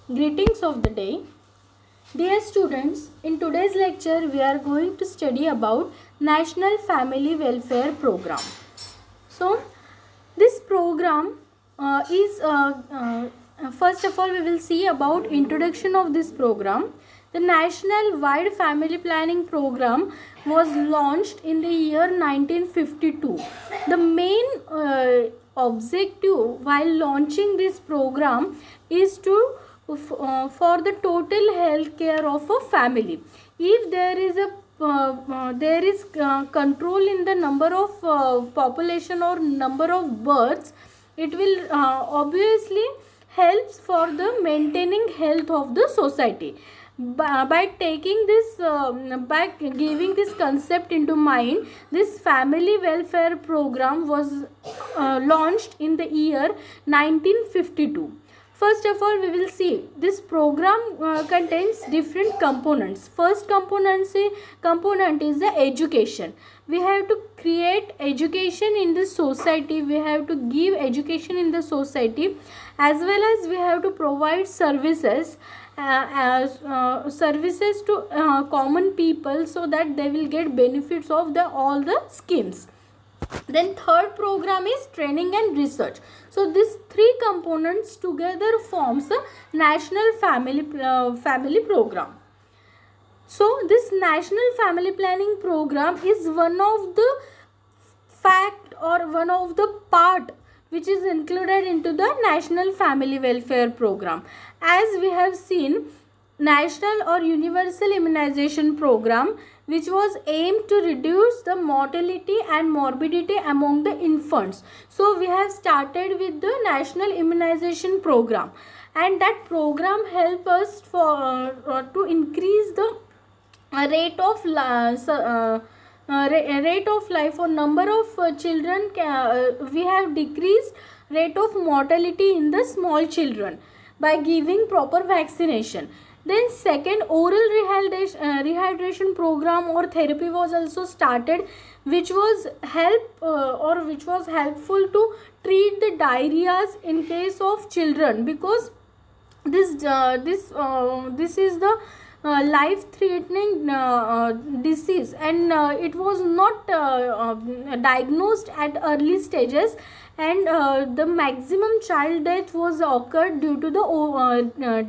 Greetings of the day. Dear students, in today's lecture we are going to study about National Family Welfare Program. So, this program is first of all we will see about introduction of this program. The National Wide Family Planning Program was launched in the year 1952. The main objective while launching this program is to for the total health care of a family. If there is control in the number of population or number of births, it will obviously helps for the maintaining health of the society. By taking this by giving this concept into mind, this family welfare program was launched in the year 1952. First of all, we will see this program contains different components. First component is the education. We have to create education in the society. We have to give education in the society, as well as we have to provide services services to common people, so that they will get benefits of all the schemes. Then third program is training and research. So these three components together forms a national family program. So this national family planning program is one of the fact or one of the part which is included into the national family welfare program. As we have seen, national or universal immunization program, which was aimed to reduce the mortality and morbidity among the infants. So we have started with the national immunization program, and that program help us for to increase the rate of rate of life or number of children. We have decreased rate of mortality in the small children by giving proper vaccination. Then second, oral rehydration program or therapy was also started, which was which was helpful to treat the diarrheas in case of children, because this is the life threatening disease, and it was not diagnosed at early stages, and the maximum child death was occurred due to the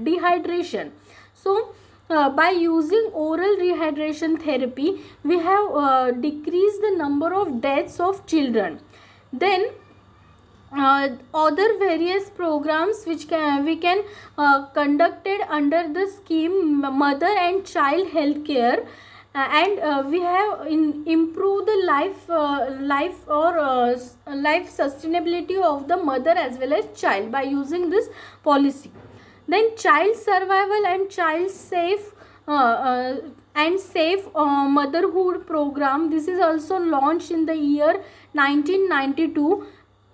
dehydration. So by using oral rehydration therapy, we have decreased the number of deaths of children. Then other various programs which we can conducted under the scheme mother and child health care, and we have improved the life sustainability of the mother as well as child by using this policy. Then child survival and child safe motherhood program, this is also launched in the year 1992,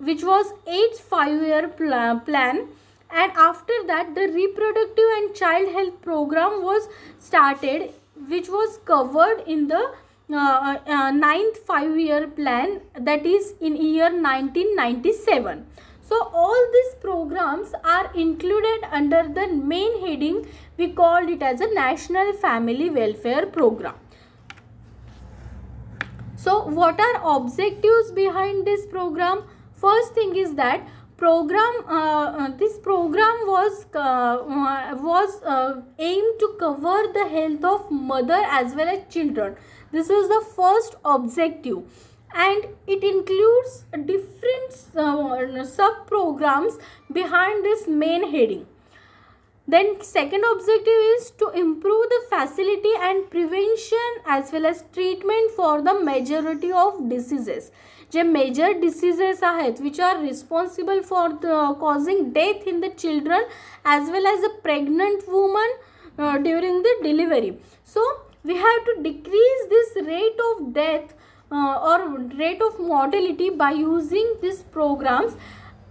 which was 8 5-year plan. And after that, the reproductive and child health program was started, which was covered in the 9th 5-year plan, that is in year 1997. So all these programs are included under the main heading. We called it as a National Family Welfare Program. So what are objectives behind this program? First thing is that this program was aimed to cover the health of mother as well as children. This was the first objective, and it includes different sub programs behind this main heading. Then second objective is to improve the facility and prevention as well as treatment for the majority of diseases. J major diseases आहेत which are responsible for the causing death in the children as well as the pregnant woman during the delivery. So we have to decrease this rate of death or rate of mortality by using these programs.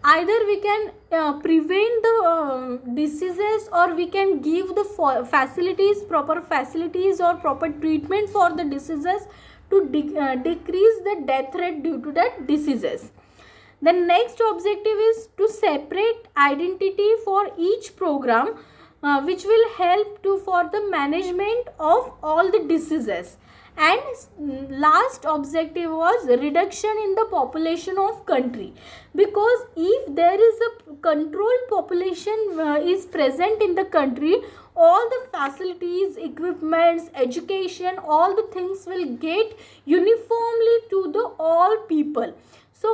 Either we can prevent the diseases, or we can give the proper facilities or proper treatment for the diseases to decrease the death rate due to that diseases. The next objective is to separate identity for each program which will help to for the management of all the diseases. And last objective was reduction in the population of country, because if there is a controlled population is present in the country, all the facilities, equipments, education, all the things will get uniformly to the all people. So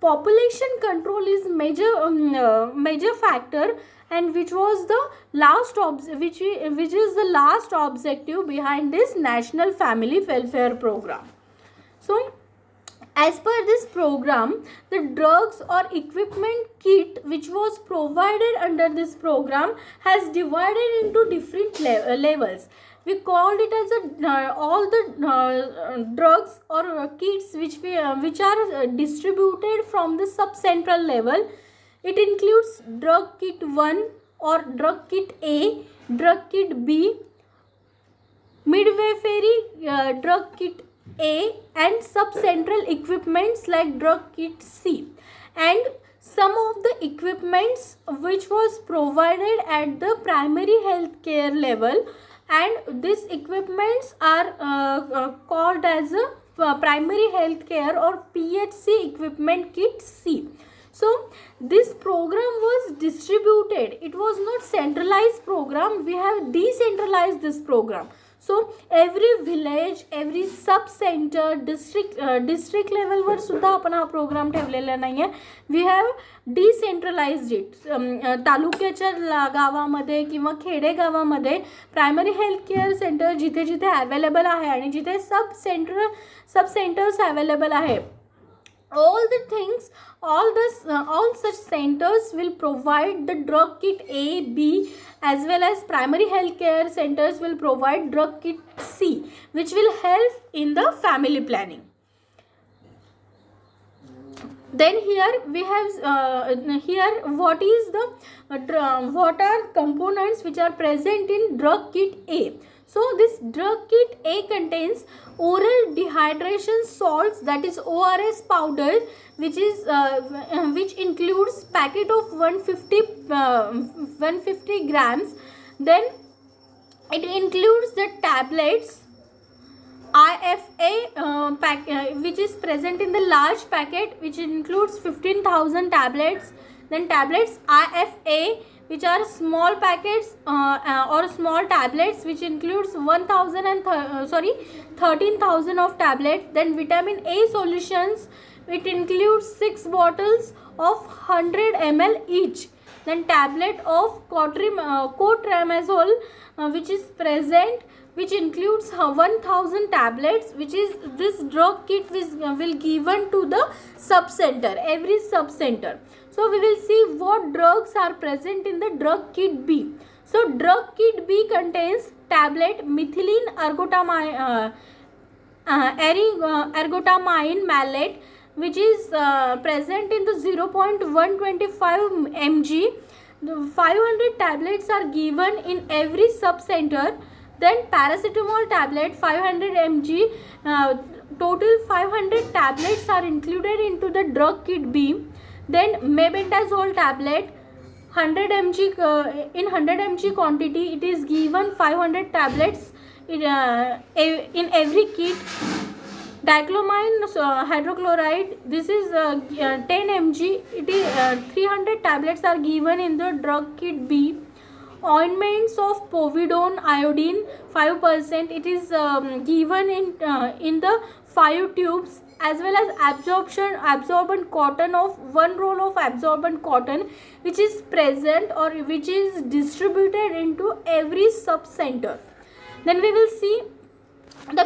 population control is major factor, and which was the last which is the last objective behind this national family welfare program. So as per this program, the drugs or equipment kit which was provided under this program has divided into different levels. We called it as all the drugs or kits which are distributed from the subcentral level. It includes drug kit 1 or drug kit A, drug kit B, midwifery drug kit A, and subcentral equipments like drug kit C. And some of the equipments which was provided at the primary health care level, and these equipments are called as a primary health care or PHC equipment kit C. So this program was distributed. It was not centralized program. We have decentralized this program. So every village, every sub center, district level वर सुद्धा आपण हा programme ठेवलेला नाही आहे. We have decentralized it. तालुक्याच्या गावामध्ये किंवा खेडेगावामध्ये प्रायमरी हेल्थ केअर सेंटर जिथे जिथे अवेलेबल आहे आणि जिथे सब सेंटर्स अवेलेबल आहे, all the things, all such centers will provide the drug kit A, B, as well as primary health care centers will provide drug kit C, which will help in the family planning. Then here we have here what is the what are components which are present in drug kit A. So this drug kit A contains oral dehydration salts, that is ORS powder, which includes packet of 150 grams. Then it includes the tablets IFA which is present in the large packet, which includes 15,000 tablets. Then tablets IFA, which are small packets or small tablets, which includes 13,000 of tablets. Then vitamin A solutions, it includes 6 bottles of 100 ml each. Then tablet of cotrimazole which is present, which includes 1000 tablets, which is this drug kit will given to the sub center, every sub center. So we will see what drugs are present in the drug kit B. So drug kit B contains tablet methylene ergotamine maleate, which is present in the 0.125 mg. 500 tablets are given in every sub center. Then paracetamol tablet 500 mg, total 500 tablets are included into the drug kit B. Then mebendazole tablet 100 mg in 100 mg quantity, it is given 500 tablets in every kit. Diclomine hydrochloride, this is 10 mg, it is 300 tablets are given in the drug kit B. Ointments of povidone iodine 5%, it is given in the 5 tubes, as well as absorbent cotton of 1 roll of absorbent cotton, which is present or which is distributed into every sub center. Then we will see the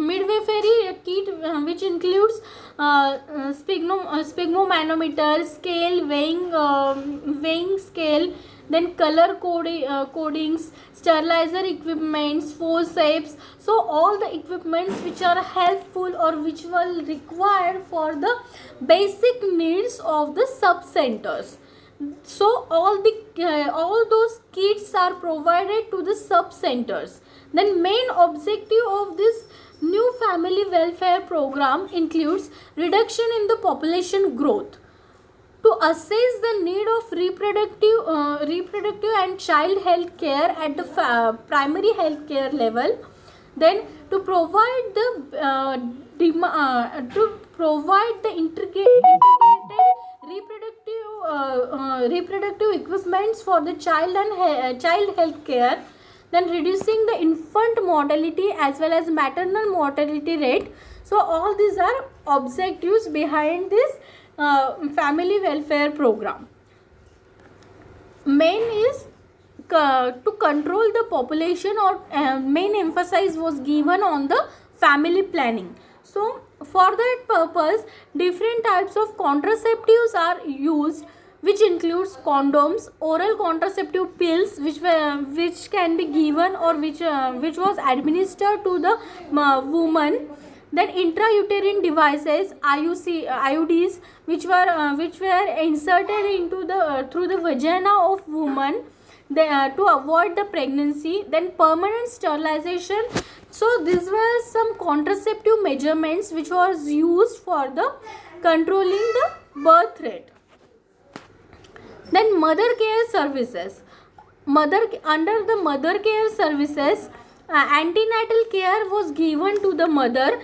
midwifery kit which includes sphygmomanometer, scale, weighing scale, then color codings, sterilizer equipments, forceps. So all the equipments which are helpful or which will required for the basic needs of the sub centers. So all those kits are provided to the sub centers. Then main objective of this new family welfare program includes reduction in the population growth. to assess the need of reproductive and child health care at the primary health care level. Then to provide the to provide the integrated reproductive equipments for the child and child health care. Then reducing the infant mortality as well as maternal mortality rate. So all these are objectives behind this family welfare program. Main is to control the population, or main emphasis was given on the family planning. So for that purpose, different types of contraceptives are used, which includes condoms, oral contraceptive pills which can be given or which was administered to the woman. Then intrauterine devices, IUDs, which were inserted into the through the vagina of woman to avoid the pregnancy. Then permanent sterilization. So these were some contraceptive measurements which was used for the controlling the birth rate. Then mother care services. Under the mother care services, antenatal care was given to the mother.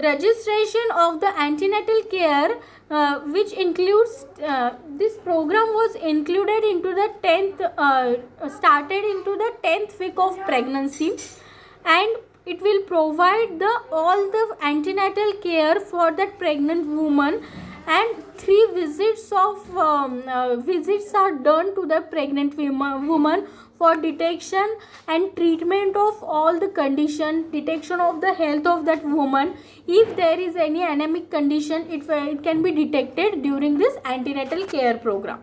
Registration of the antenatal care, which includes this program was included into the 10th started into the 10th week of pregnancy, and it will provide all the antenatal care for that pregnant woman, and 3 visits are done to the pregnant woman for detection and treatment of all the condition, detection of the health of that woman. If there is any anemic condition, it can be detected during this antenatal care program.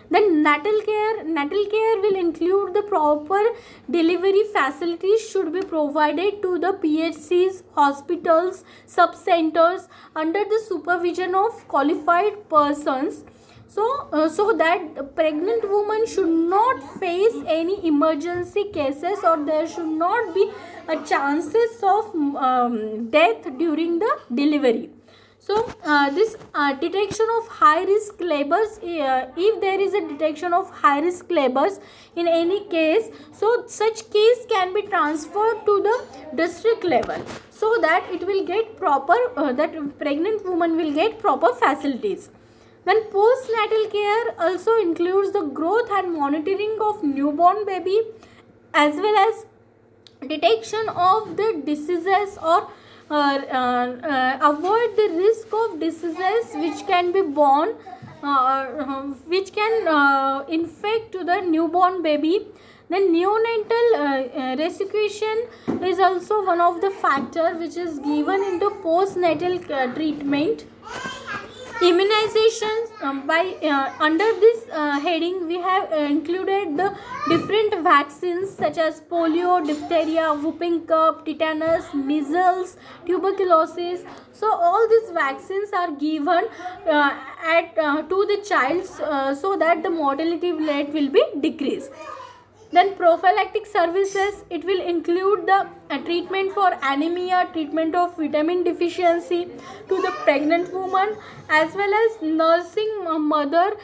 Then natal care will include the proper delivery facilities should be provided to the PHCs, hospitals, sub-centers under the supervision of qualified persons. So that the pregnant woman should not face any emergency cases, or there should not be chances of death during the delivery. So this detection of high risk labors, if there is a detection of high risk labors in any case, so such case can be transferred to the district level, so that it will get proper that pregnant woman will get proper facilities. Then postnatal care also includes the growth and monitoring of newborn baby, as well as detection of the diseases, or avoid the risk of diseases which can be born, which can infect to the newborn baby. Then neonatal resuscitation is also one of the factor which is given into postnatal treatment. Immunizations, under this heading we have included the different vaccines such as polio, diphtheria, whooping cough, tetanus, measles, tuberculosis. So all these vaccines are given to the child, so that the mortality rate will be decreased. Then prophylactic services, it will include the treatment for anemia, treatment of vitamin deficiency to the pregnant woman, as well as nursing mother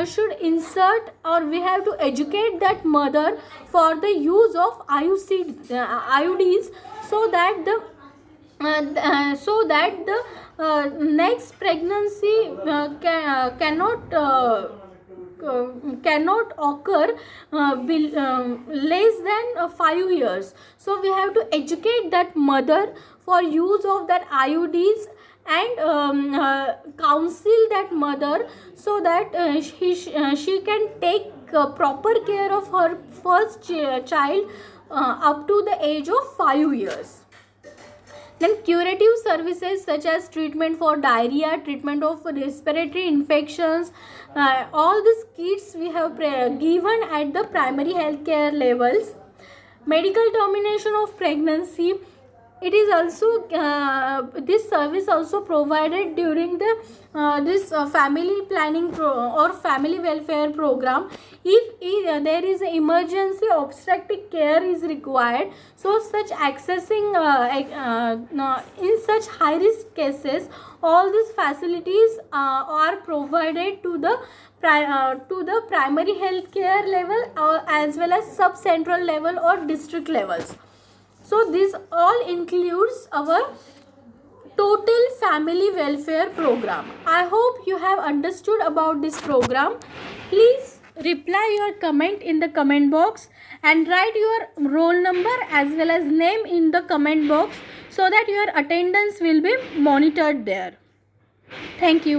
should insert, or we have to educate that mother for the use of IUDs, so that the next pregnancy cannot occur less than 5 years. So we have to educate that mother for use of that IUDs, and counsel that mother, so that she can take proper care of her first child up to the age of 5 years. Then curative services such as treatment for diarrhea, treatment of respiratory infections, all these kits we have given at the primary health care levels. Medical termination of pregnancy, it is also this service also provided during the this family planning or family welfare program. If there is an emergency obstetric care is required, so such accessing in such high risk cases, all these facilities are provided to the primary health care level, as well as sub central level or district levels. So this all includes our total family welfare program. I hope you have understood about this program. Please reply your comment in the comment box and write your roll number as well as name in the comment box, so that your attendance will be monitored there. Thank you.